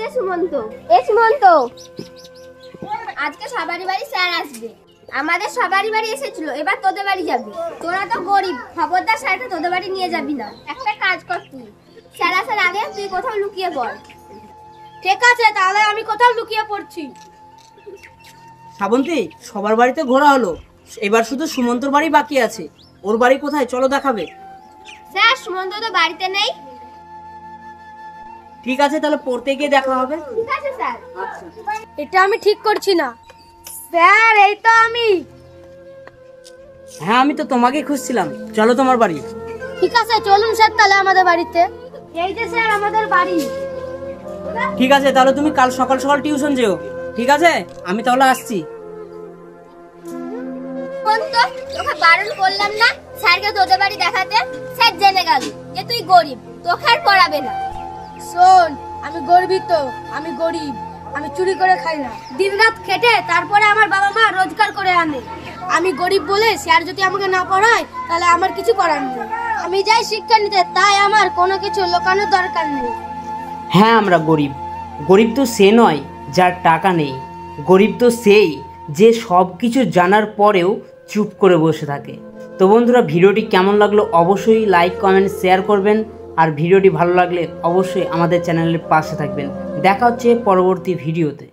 এ সুমন্ত, এ সুমন্ত, আজকে সবারই বাড়ি স্যার আসবে। আমাদের সবারই বাড়ি এসেছিল, এবার তোদের বাড়ি যাবি। তোরা তো গরিব, খবরদার স্যারকে তোদের বাড়ি নিয়ে যাবি না। একটা কাজ কর, তুই স্যার আসার আগে তুই কোথাও লুকিয়ে পড়। ঠিক আছে, তাহলে আমি কোথাও লুকিয়ে পড়ছি। শ্রাবন্তী, সবার বাড়িতে ঘোরা হলো, এবার শুধু সুমন্তর বাড়ি বাকি আছে। ওর বাড়ি কোথায়, চলো দেখাবে। স্যার, সুমন্ত তো বাড়িতে নেই। ঠিক আছে, তাহলে পড়তে গিয়ে দেখা হবে। ঠিক আছে স্যার। আচ্ছা, এটা আমি ঠিক করছি না স্যার, এই তো আমি। হ্যাঁ, আমি তো তোমাকেই খুঁজছিলাম, চলো তোমার বাড়ি। ঠিক আছে, চলুন স্যার তাহলে আমাদের বাড়িতে। এই যে স্যার আমাদের বাড়ি। ঠিক আছে, তাহলে তুমি কাল সকাল সকাল টিউশন যেও। ঠিক আছে, আমি তাহলে আসছি। তোকে বারণ করলাম না স্যারকে তোদের বাড়ি দেখাতে? স্যার জেনে গেল যে তুই গরিব, তোকে আর পড়াবে না। শোন, আমি গর্বিত, আমি গরিব, আমি চুরি করে খাই না, দিনরাত খেটে তারপরে আমার বাবা মা রোজগার করে আনে। আমি গরিব বলে স্যার যদি আমাকে না পড়ায় তাহলে আমার কিছু করার নেই। আমি যাই শিক্ষা নিতে, তাই আমার কোনো কিছু লোকানোর দরকার নেই। হ্যাঁ, আমরা গরিব। গরিব তো সে নয় যার টাকা নেই, গরিব তো সেই যে সব কিছু জানার পরেও চুপ করে বসে থাকে। তো বন্ধুরা, ভিডিওটি কেমন লাগলো অবশ্যই লাইক কমেন্ট শেয়ার করবেন, আর ভিডিওটি ভালো লাগলে অবশ্যই আমাদের চ্যানেলের পাশে থাকবেন। দেখা হচ্ছে পরবর্তী ভিডিওতে।